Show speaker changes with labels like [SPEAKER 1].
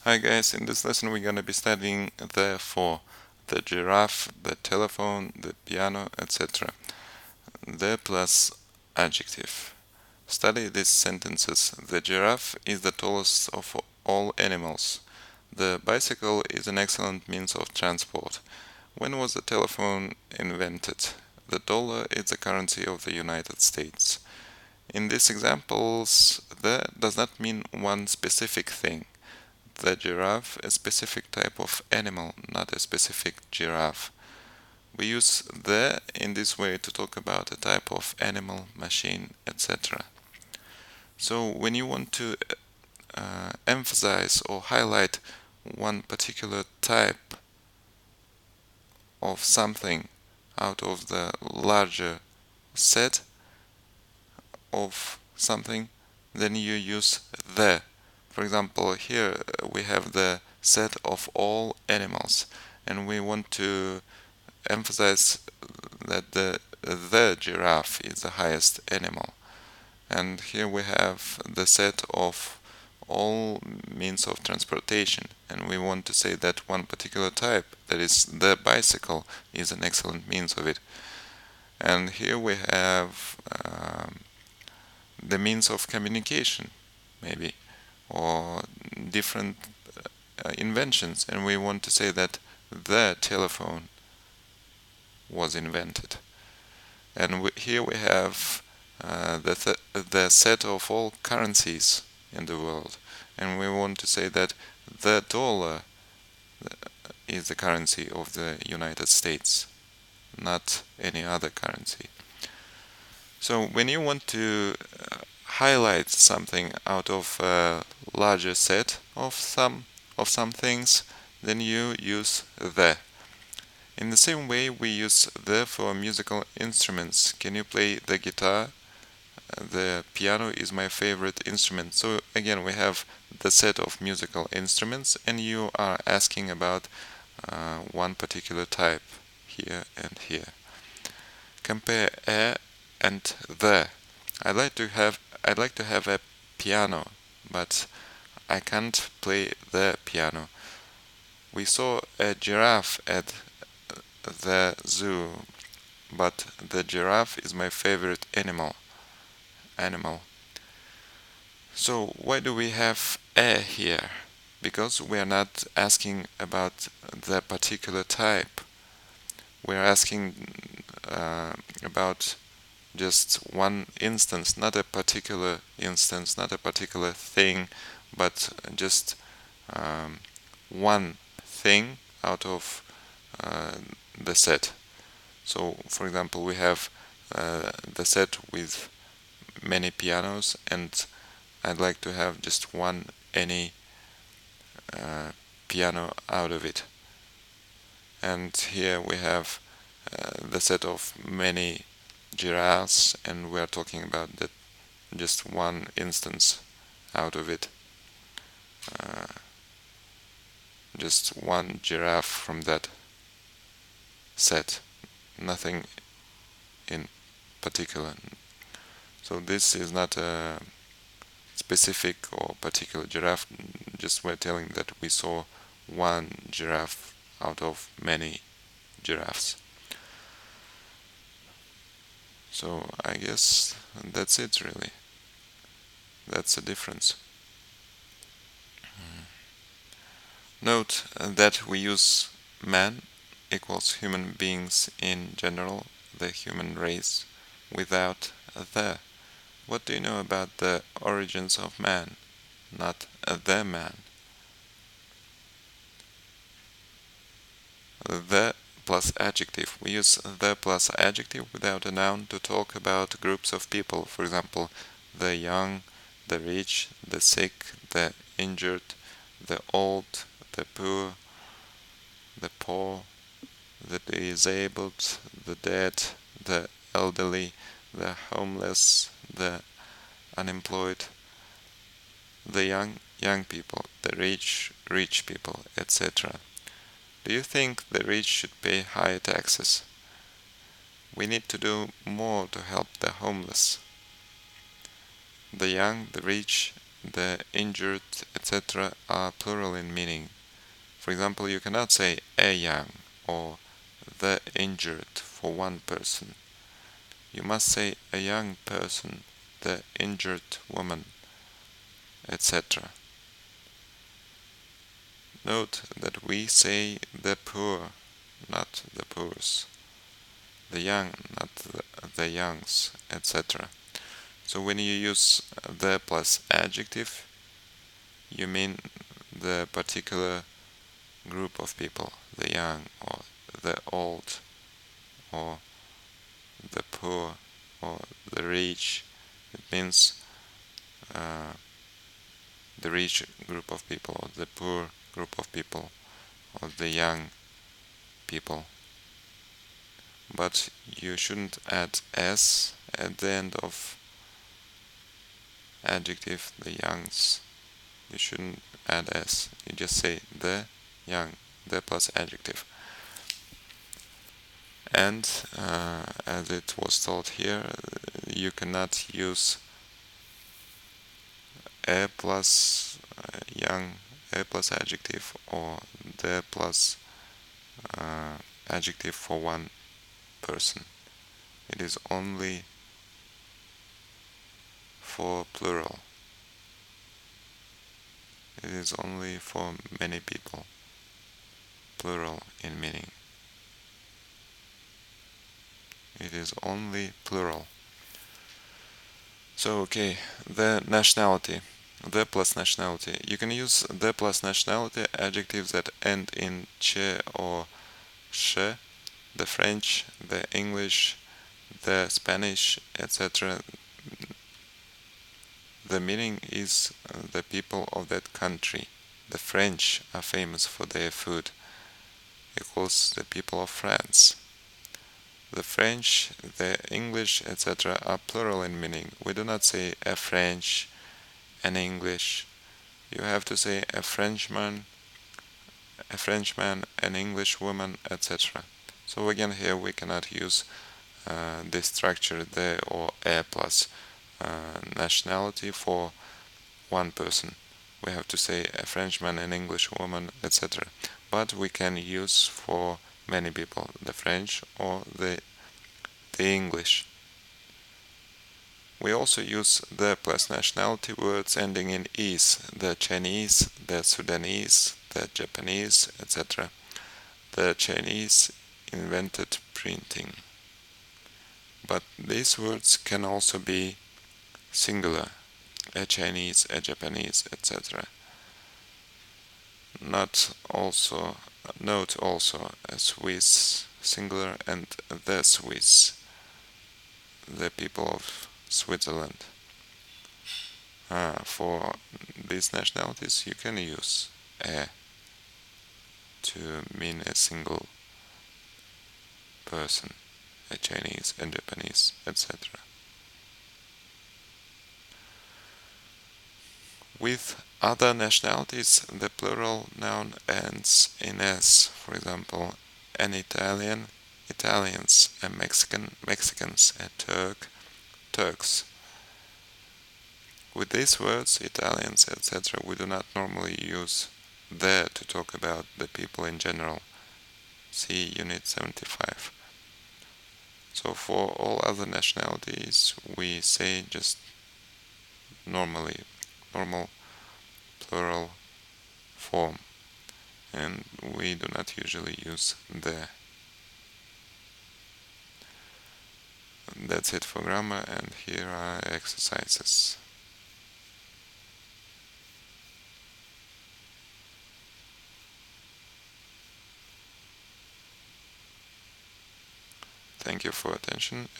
[SPEAKER 1] Hi guys, in this lesson we're going to be studying the for the giraffe, the telephone, the piano, etc. The plus adjective. Study these sentences. The giraffe is the tallest of all animals. The bicycle is an excellent means of transport. When was the telephone invented? The dollar is the currency of the United States. In these examples, the does not mean one specific thing. The giraffe, a specific type of animal, not a specific giraffe. We use the in this way to talk about a type of animal, machine, etc. So when you want to emphasize or highlight one particular type of something out of the larger set of something, then you use the. For example, here we have the set of all animals, and we want to emphasize that the giraffe is the highest animal. And here we have the set of all means of transportation, and we want to say that one particular type, that is the bicycle, is an excellent means of it. And here we have the means of communication, maybe, or different inventions, and we want to say that the telephone was invented. And here we have the set of all currencies in the world, and we want to say that the dollar is the currency of the United States, not any other currency. So when you want to highlight something out of a larger set of some things, then you use the. In the same way, we use the for musical instruments. Can you play the guitar? The piano is my favorite instrument. So again, we have the set of musical instruments, and you are asking about one particular type here and here. Compare a and the. I'd like to have a piano, but I can't play the piano. We saw a giraffe at the zoo, but the giraffe is my favorite animal. So why do we have a here? Because we are not asking about the particular type. We are asking about just one instance, not a particular instance, not a particular thing, but just one thing out of the set. So, for example, we have the set with many pianos, and I'd like to have just any piano out of it. And here we have the set of many giraffes, and we are talking about that just one instance out of it. Just one giraffe from that set, nothing in particular. So this is not a specific or particular giraffe, just we're telling that we saw one giraffe out of many giraffes. So I guess that's it really. That's the difference. Note that we use man equals human beings in general, the human race, without the. What do you know about the origins of man, not the man? The plus adjective. We use the plus adjective without a noun to talk about groups of people. For example, the young, the rich, the sick, the injured, the old, the poor, the disabled, the dead, the elderly, the homeless, the unemployed, the young people, the rich people, etc. Do you think the rich should pay higher taxes? We need to do more to help the homeless. The young, the rich, the injured, etc. are plural in meaning. For example, you cannot say a young or the injured for one person. You must say a young person, the injured woman, etc. Note that we say the poor, not the poors, the young, not the youngs, etc. So when you use the plus adjective, you mean the particular group of people, the young or the old or the poor or the rich. It means the rich group of people or the poor group of people or the young people. But you shouldn't add s at the end of adjective, the youngs. You shouldn't add s. You just say the young, the plus adjective. And as it was told here, you cannot use a plus young, a plus adjective, or the plus adjective for one person. It is only for plural. It is only for many people. Plural in meaning. It is only plural. So, okay, the nationality. The plus nationality. You can use the plus nationality adjectives that end in che or she, the French, the English, the Spanish, etc. The meaning is the people of that country. The French are famous for their food, equals the people of France. The French, the English, etc. are plural in meaning. We do not say a French, an English. You have to say a Frenchman, an English woman, etc. So again, here we cannot use this structure, the or a plus nationality for one person. We have to say a Frenchman, an English woman, etc. But we can use for many people, the French or the English. We also use the plus nationality words ending in "is", the Chinese, the Sudanese, the Japanese, etc. The Chinese invented printing. But these words can also be singular, a Chinese, a Japanese, etc. Note also a Swiss singular and the Swiss, the people of Switzerland. For these nationalities you can use a to mean a single person, a Chinese, a Japanese, etc. With other nationalities, the plural noun ends in s. For example, an Italian, Italians, a Mexican, Mexicans, a Turk, Turks. With these words, Italians, etc., we do not normally use the to talk about the people in general. See Unit 75. So for all other nationalities, we say just normal plural form, and we do not usually use the. That's it for grammar, and here are exercises. Thank you for attention.